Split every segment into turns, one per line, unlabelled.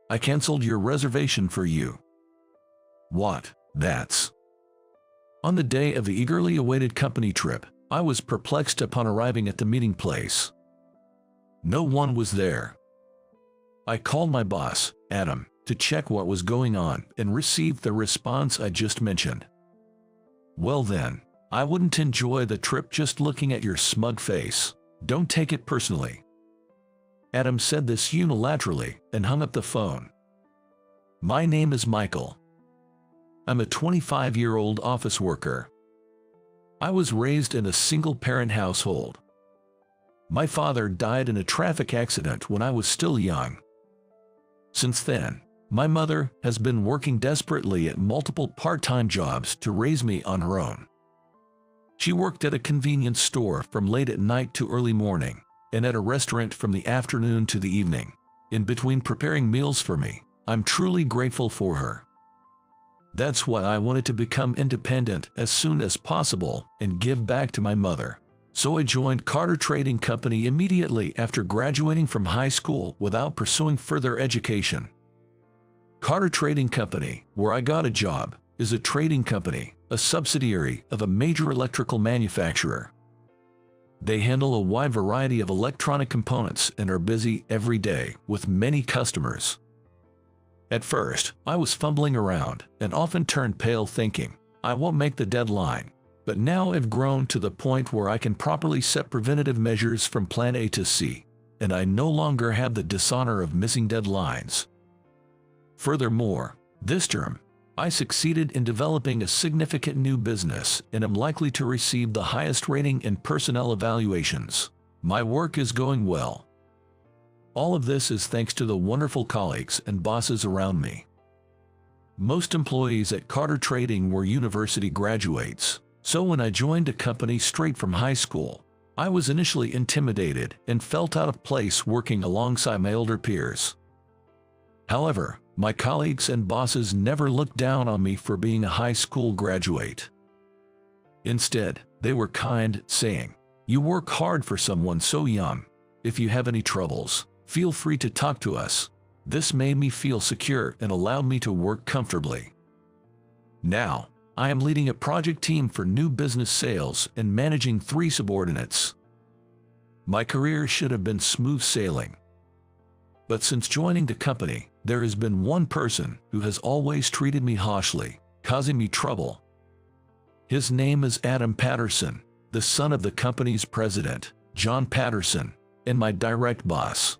I canceled your reservation for you." What? That's... On the day of the eagerly awaited company trip, I was perplexed upon arriving at the meeting place. No one was there. I called my boss, Adam, to check what was going on and received the response I just mentioned. "Well then, I wouldn't enjoy the trip just looking at your smug face. Don't take it personally." Adam said this unilaterally and hung up the phone. My name is Michael. I'm a 25-year-old office worker. I was raised in a single-parent household. My father died in a traffic accident when I was still young. Since then, my mother has been working desperately at multiple part-time jobs to raise me on her own. She worked at a convenience store from late at night to early morning, and at a restaurant from the afternoon to the evening. In between preparing meals for me, I'm truly grateful for her. That's why I wanted to become independent as soon as possible and give back to my mother. So I joined Carter Trading Company immediately after graduating from high school without pursuing further education. Carter Trading Company, where I got a job, is a trading company, a subsidiary of a major electrical manufacturer. They handle a wide variety of electronic components and are busy every day with many customers. At first, I was fumbling around and often turned pale thinking, I won't make the deadline. But now I've grown to the point where I can properly set preventative measures from plan A to C, and I no longer have the dishonor of missing deadlines. Furthermore, this term, I succeeded in developing a significant new business and am likely to receive the highest rating in personnel evaluations. My work is going well. All of this is thanks to the wonderful colleagues and bosses around me. Most employees at Carter Trading were university graduates. So when I joined a company straight from high school, I was initially intimidated and felt out of place working alongside my older peers. However, my colleagues and bosses never looked down on me for being a high school graduate. Instead, they were kind, saying, "You work hard for someone so young. If you have any troubles, feel free to talk to us." This made me feel secure and allowed me to work comfortably. Now, I am leading a project team for new business sales and managing 3 subordinates. My career should have been smooth sailing. But since joining the company, there has been one person who has always treated me harshly, causing me trouble. His name is Adam Patterson, the son of the company's president, John Patterson, and my direct boss.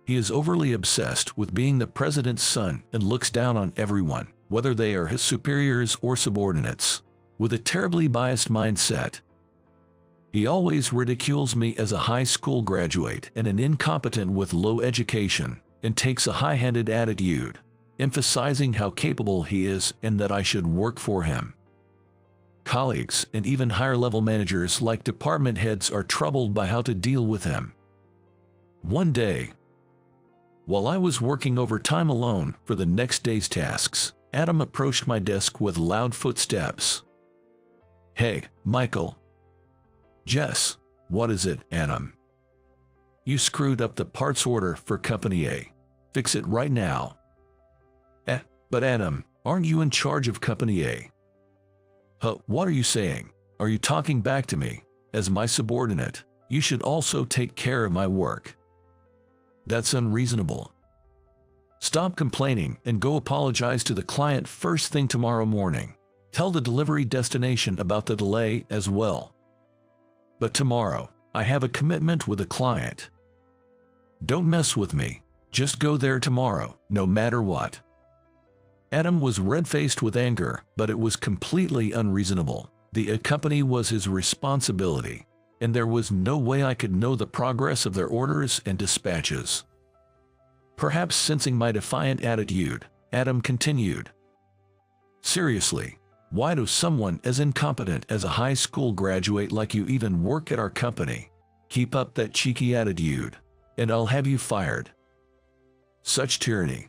He is overly obsessed with being the president's son and looks down on everyone, whether they are his superiors or subordinates, with a terribly biased mindset. He always ridicules me as a high school graduate and an incompetent with low education, and takes a high-handed attitude, emphasizing how capable he is and that I should work for him. Colleagues and even higher-level managers like department heads are troubled by how to deal with him. One day, while I was working overtime alone for the next day's tasks, Adam approached my desk with loud footsteps. "Hey, Michael." "Jess, what is it, Adam?" "You screwed up the parts order for Company A. Fix it right now." But Adam, aren't you in charge of Company A?" What are you saying? Are you talking back to me? As my subordinate, you should also take care of my work." "That's unreasonable. Stop complaining and go apologize to the client first thing tomorrow morning. Tell the delivery destination about the delay as well." "But tomorrow, I have a commitment with a client." "Don't mess with me. Just go there tomorrow, no matter what." Adam was red-faced with anger, but it was completely unreasonable. The company was his responsibility, and there was no way I could know the progress of their orders and dispatches. Perhaps sensing my defiant attitude, Adam continued, "Seriously, why does someone as incompetent as a high school graduate like you even work at our company? Keep up that cheeky attitude, and I'll have you fired." Such tyranny.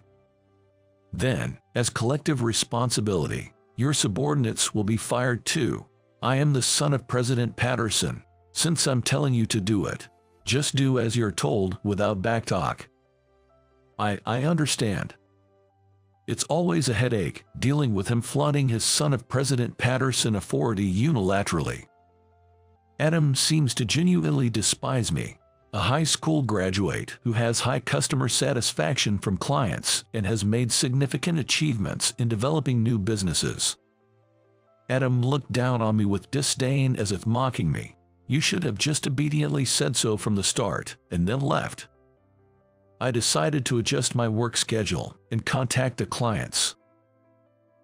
Then, as collective responsibility, your subordinates will be fired too. I am the son of President Patterson. Since I'm telling you to do it, just do as you're told without backtalk. I understand. It's always a headache dealing with him flaunting his son of President Patterson authority unilaterally. Adam seems to genuinely despise me, a high school graduate who has high customer satisfaction from clients and has made significant achievements in developing new businesses. Adam looked down on me with disdain as if mocking me. You should have just obediently said so from the start and then left. I decided to adjust my work schedule and contact the clients.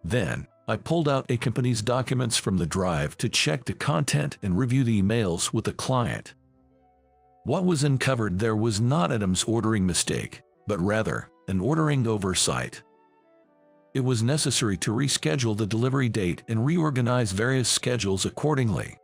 Then, I pulled out a company's documents from the drive to check the content and review the emails with the client. What was uncovered there was not Adam's ordering mistake, but rather an ordering oversight. It was necessary to reschedule the delivery date and reorganize various schedules accordingly.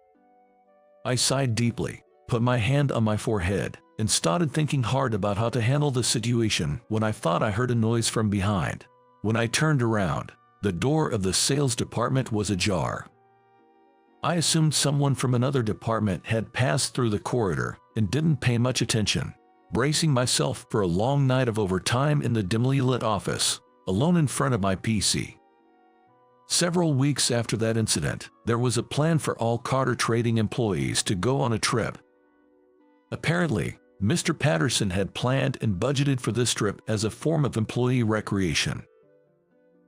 I sighed deeply, put my hand on my forehead, and started thinking hard about how to handle the situation when I thought I heard a noise from behind. When I turned around, the door of the sales department was ajar. I assumed someone from another department had passed through the corridor and didn't pay much attention, bracing myself for a long night of overtime in the dimly lit office, alone in front of my PC. Several weeks after that incident, there was a plan for all Carter Trading employees to go on a trip. Apparently, Mr. Patterson had planned and budgeted for this trip as a form of employee recreation.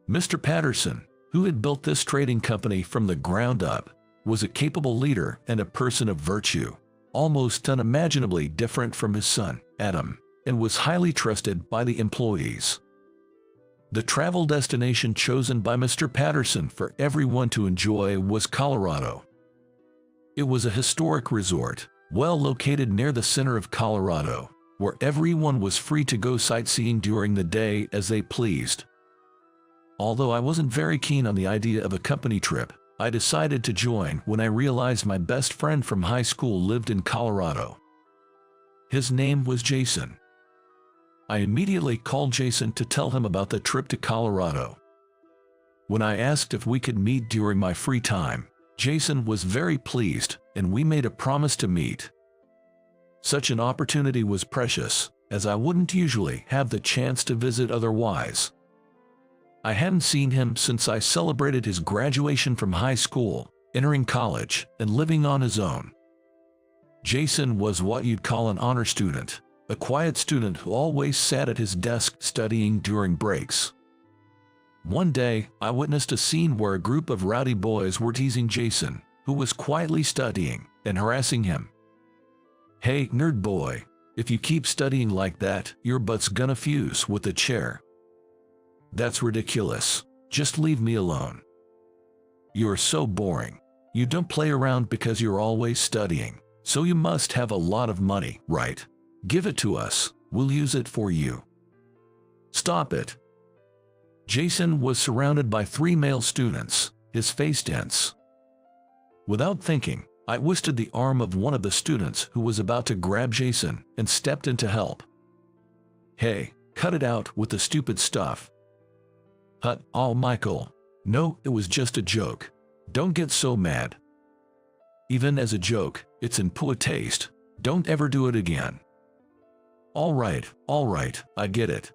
Mr. Patterson, who had built this trading company from the ground up, was a capable leader and a person of virtue, almost unimaginably different from his son, Adam, and was highly trusted by the employees. The travel destination chosen by Mr. Patterson for everyone to enjoy was Colorado. It was a historic resort, well located near the center of Colorado, where everyone was free to go sightseeing during the day as they pleased. Although I wasn't very keen on the idea of a company trip, I decided to join when I realized my best friend from high school lived in Colorado. His name was Jason. I immediately called Jason to tell him about the trip to Colorado. When I asked if we could meet during my free time, Jason was very pleased, and we made a promise to meet. Such an opportunity was precious, as I wouldn't usually have the chance to visit otherwise. I hadn't seen him since I celebrated his graduation from high school, entering college, and living on his own. Jason was what you'd call an honor student, a quiet student who always sat at his desk studying during breaks. One day, I witnessed a scene where a group of rowdy boys were teasing Jason, who was quietly studying, and harassing him. "Hey, nerd boy, if you keep studying like that, your butt's gonna fuse with the chair. That's ridiculous. Just leave me alone. You're so boring. You don't play around because you're always studying, so you must have a lot of money, right? Give it to us. We'll use it for you." "Stop it." Jason was surrounded by 3 male students, his face tense. Without thinking, I twisted the arm of one of the students who was about to grab Jason and stepped in to help. "Hey, cut it out with the stupid stuff." Oh, Michael. No, it was just a joke. Don't get so mad. Even as a joke, it's in poor taste. Don't ever do it again." All right, I get it."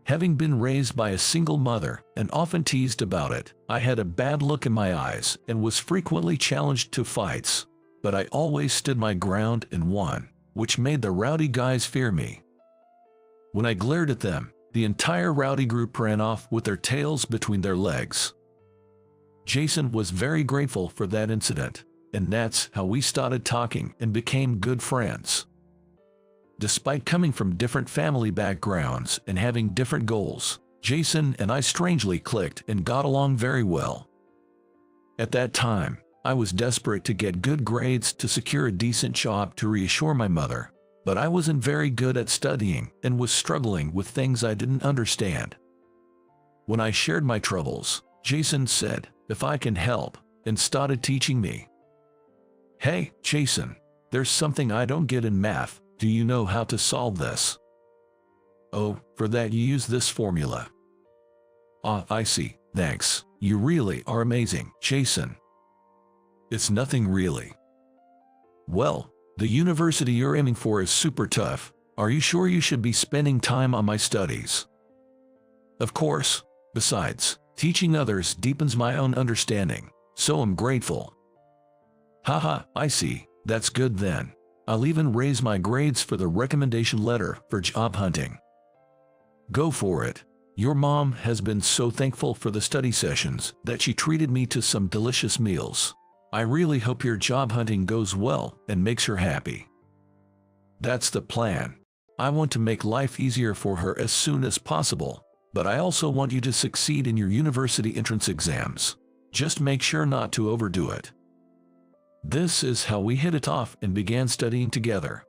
Having been raised by a single mother and often teased about it, I had a bad look in my eyes and was frequently challenged to fights, but I always stood my ground and won, which made the rowdy guys fear me. When I glared at them, the entire rowdy group ran off with their tails between their legs. Jason was very grateful for that incident, and that's how we started talking and became good friends. Despite coming from different family backgrounds and having different goals, Jason and I strangely clicked and got along very well. At that time, I was desperate to get good grades to secure a decent job to reassure my mother, but I wasn't very good at studying and was struggling with things I didn't understand. When I shared my troubles, Jason said, "If I can help," and started teaching me. "Hey, Jason, there's something I don't get in math. Do you know how to solve this?" "Oh, for that you use this formula." "Ah, I see, thanks. You really are amazing, Jason." "It's nothing really." "Well, the university you're aiming for is super tough. Are you sure you should be spending time on my studies? Of course. Besides, teaching others deepens my own understanding, so I'm grateful. Haha, I see. That's good then. I'll even raise my grades for the recommendation letter for job hunting. Go for it. Your mom has been so thankful for the study sessions that she treated me to some delicious meals. I really hope your job hunting goes well and makes her happy. That's the plan. I want to make life easier for her as soon as possible, but I also want you to succeed in your university entrance exams. Just make sure not to overdo it. This is how we hit it off and began studying together.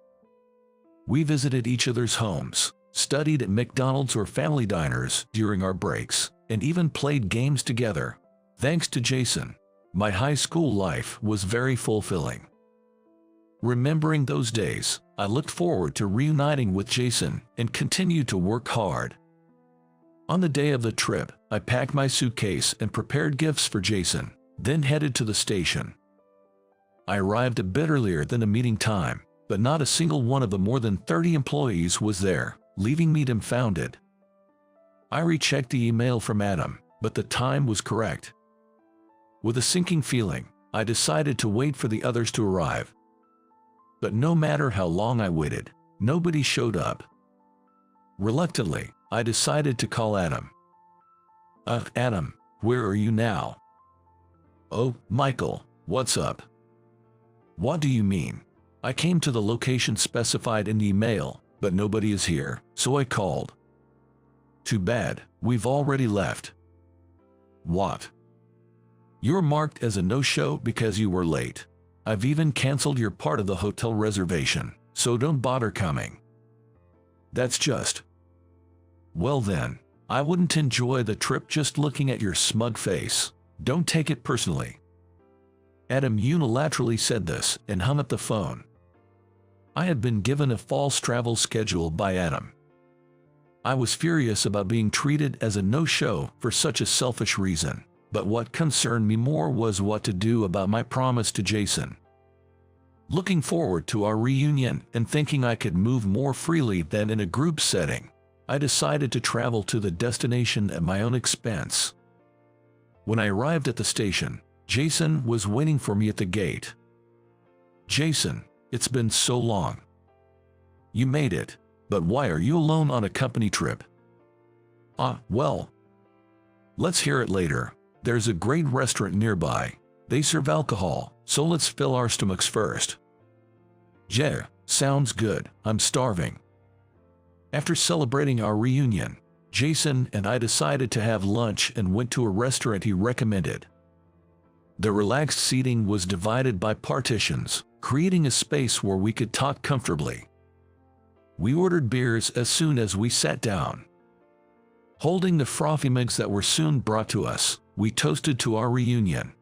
We visited each other's homes, studied at McDonald's or family diners during our breaks, and even played games together. Thanks to Jason, my high school life was very fulfilling. Remembering those days, I looked forward to reuniting with Jason and continued to work hard. On the day of the trip, I packed my suitcase and prepared gifts for Jason, then headed to the station. I arrived a bit earlier than the meeting time, but not a single one of the more than 30 employees was there, leaving me dumbfounded. I rechecked the email from Adam, but the time was correct. With a sinking feeling, I decided to wait for the others to arrive. But no matter how long I waited, nobody showed up. Reluctantly, I decided to call Adam. Adam, where are you now? Oh, Michael, what's up? What do you mean? I came to the location specified in the email, but nobody is here, so I called. Too bad, we've already left. What? You're marked as a no-show because you were late. I've even canceled your part of the hotel reservation, so don't bother coming. That's just... Well then, I wouldn't enjoy the trip just looking at your smug face. Don't take it personally. Adam unilaterally said this and hung up the phone. I had been given a false travel schedule by Adam. I was furious about being treated as a no-show for such a selfish reason, but what concerned me more was what to do about my promise to Jason. Looking forward to our reunion and thinking I could move more freely than in a group setting, I decided to travel to the destination at my own expense. When I arrived at the station, Jason was waiting for me at the gate. Jason, it's been so long. You made it, but why are you alone on a company trip? Well, let's hear it later. There's a great restaurant nearby. They serve alcohol, so let's fill our stomachs first. Yeah, sounds good. I'm starving. After celebrating our reunion, Jason and I decided to have lunch and went to a restaurant he recommended. The relaxed seating was divided by partitions, creating a space where we could talk comfortably. We ordered beers as soon as we sat down. Holding the frothy mugs that were soon brought to us, we toasted to our reunion.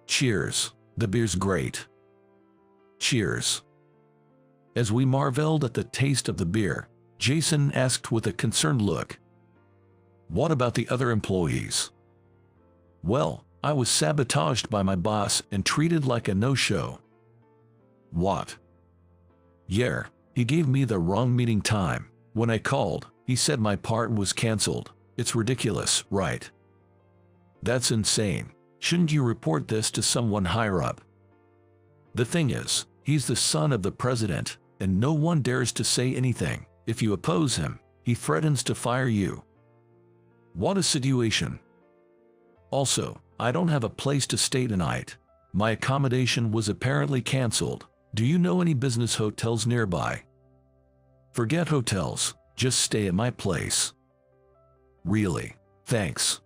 Cheers, the beer's great. Cheers. As we marveled at the taste of the beer, Jason asked with a concerned look, "What about the other employees?" Well, I was sabotaged by my boss and treated like a no-show. What? Yeah, he gave me the wrong meeting time. When I called, he said my part was canceled. It's ridiculous, right? That's insane. Shouldn't you report this to someone higher up? The thing is, he's the son of the president, and no one dares to say anything. If you oppose him, he threatens to fire you. What a situation. Also, I don't have a place to stay tonight. My accommodation was apparently canceled. Do you know any business hotels nearby? Forget hotels, just stay at my place. Really? Thanks.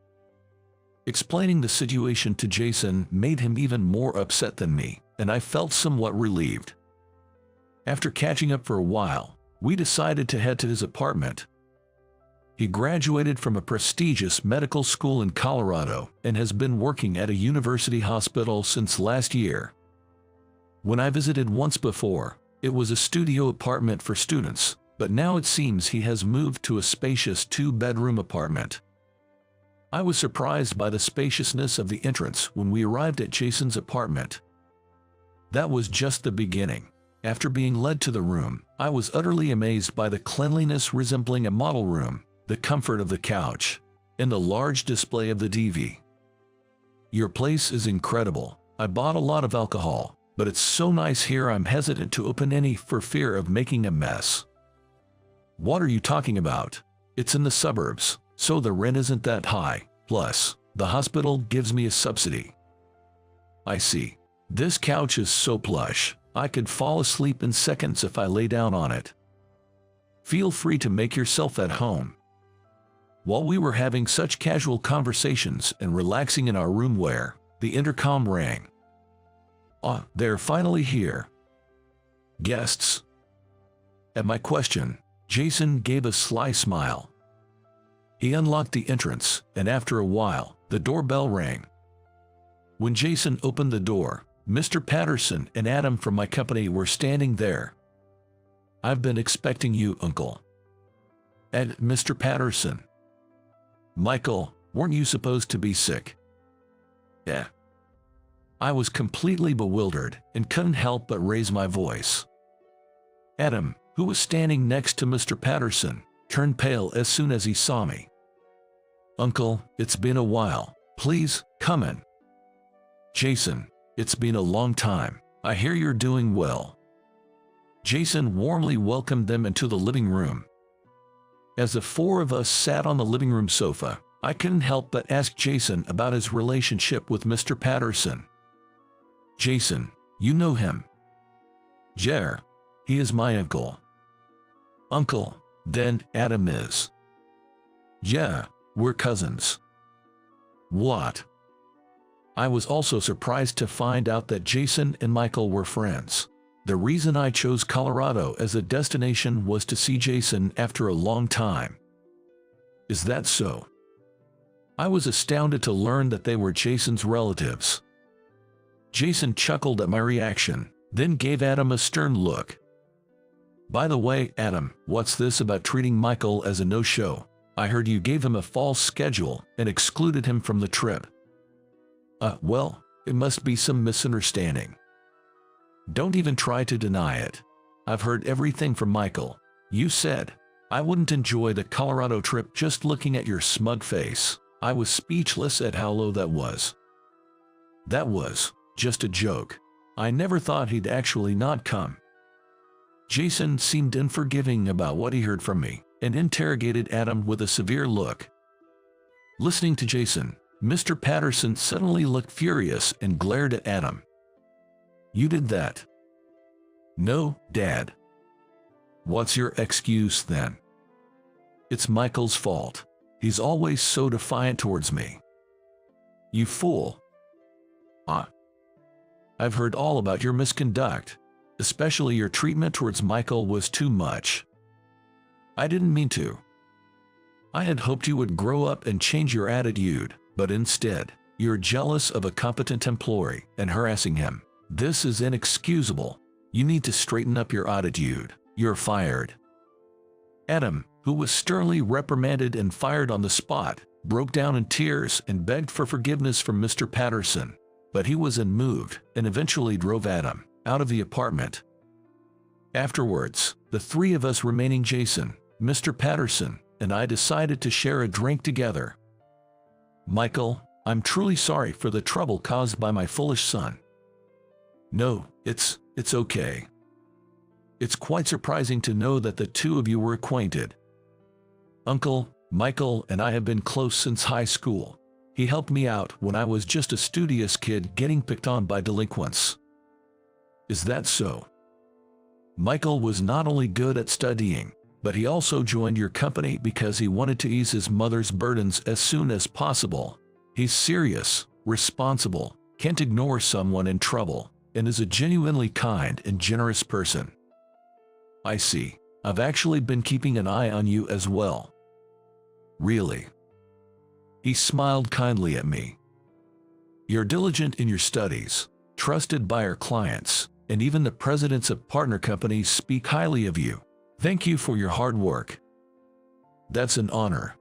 Explaining the situation to Jason made him even more upset than me, and I felt somewhat relieved. After catching up for a while, we decided to head to his apartment. He graduated from a prestigious medical school in Colorado and has been working at a university hospital since last year. When I visited once before, it was a studio apartment for students, but now it seems he has moved to a spacious 2-bedroom apartment. I was surprised by the spaciousness of the entrance when we arrived at Jason's apartment. That was just the beginning. After being led to the room, I was utterly amazed by the cleanliness resembling a model room, the comfort of the couch, and the large display of the TV. Your place is incredible. I bought a lot of alcohol, but it's so nice here I'm hesitant to open any for fear of making a mess. What are you talking about? It's in the suburbs, so the rent isn't that high. Plus, the hospital gives me a subsidy. I see. This couch is so plush, I could fall asleep in seconds if I lay down on it. Feel free to make yourself at home. While we were having such casual conversations and relaxing in our room where the intercom rang. Ah, they're finally here. Guests. At my question, Jason gave a sly smile. He unlocked the entrance, and after a while, the doorbell rang. When Jason opened the door, Mr. Patterson and Adam from my company were standing there. I've been expecting you, Uncle. And Mr. Patterson. Michael, weren't you supposed to be sick? Yeah. I was completely bewildered and couldn't help but raise my voice. Adam, who was standing next to Mr. Patterson, turned pale as soon as he saw me. Uncle, it's been a while. Please, come in. Jason, it's been a long time. I hear you're doing well. Jason warmly welcomed them into the living room. As the four of us sat on the living room sofa, I couldn't help but ask Jason about his relationship with Mr. Patterson. Jason, you know him. Jer, he is my uncle. Uncle, then Adam is. Yeah, we're cousins. What? I was also surprised to find out that Jason and Michael were friends. The reason I chose Colorado as a destination was to see Jason after a long time. Is that so? I was astounded to learn that they were Jason's relatives. Jason chuckled at my reaction, then gave Adam a stern look. By the way, Adam, what's this about treating Michael as a no-show? I heard you gave him a false schedule and excluded him from the trip. Well, it must be some misunderstanding. Don't even try to deny it. I've heard everything from Michael. You said, I wouldn't enjoy the Colorado trip just looking at your smug face. I was speechless at how low that was. That was just a joke. I never thought he'd actually not come. Jason seemed unforgiving about what he heard from me and interrogated Adam with a severe look. Listening to Jason, Mr. Patterson suddenly looked furious and glared at Adam. You did that? No, Dad. What's your excuse then? It's Michael's fault. He's always so defiant towards me. You fool. I've heard all about your misconduct. Especially your treatment towards Michael was too much. I didn't mean to. I had hoped you would grow up and change your attitude, but instead, you're jealous of a competent employee and harassing him. This is inexcusable. You need to straighten up your attitude. You're fired. Adam, who was sternly reprimanded and fired on the spot, broke down in tears and begged for forgiveness from Mr. Patterson, but he was unmoved and eventually drove Adam out of the apartment. Afterwards, the three of us remaining Jason, Mr. Patterson, and I decided to share a drink together. Michael, I'm truly sorry for the trouble caused by my foolish son. No, it's okay. It's quite surprising to know that the two of you were acquainted. Uncle, Michael and I have been close since high school. He helped me out when I was just a studious kid getting picked on by delinquents. Is that so? Michael was not only good at studying, but he also joined your company because he wanted to ease his mother's burdens as soon as possible. He's serious, responsible, can't ignore someone in trouble, and is a genuinely kind and generous person. I see. I've actually been keeping an eye on you as well. Really? He smiled kindly at me. You're diligent in your studies, trusted by our clients, and even the presidents of partner companies speak highly of you. Thank you for your hard work. That's an honor.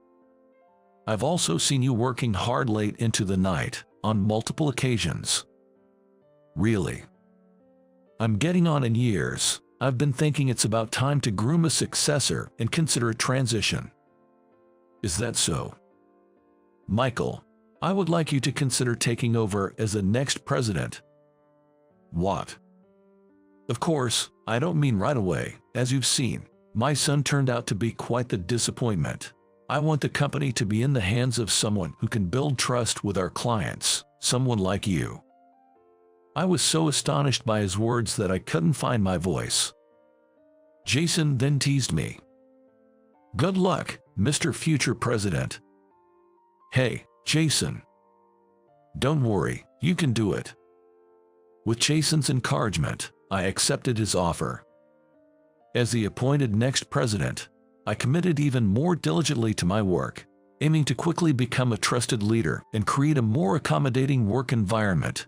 I've also seen you working hard late into the night, on multiple occasions. Really? I'm getting on in years. I've been thinking it's about time to groom a successor and consider a transition. Is that so? Michael, I would like you to consider taking over as the next president. What? Of course, I don't mean right away. As you've seen, my son turned out to be quite the disappointment. I want the company to be in the hands of someone who can build trust with our clients, someone like you. I was so astonished by his words that I couldn't find my voice. Jason then teased me. Good luck, Mr. Future President. Hey, Jason. Don't worry, you can do it. With Jason's encouragement, I accepted his offer. As the appointed next president, I committed even more diligently to my work, aiming to quickly become a trusted leader and create a more accommodating work environment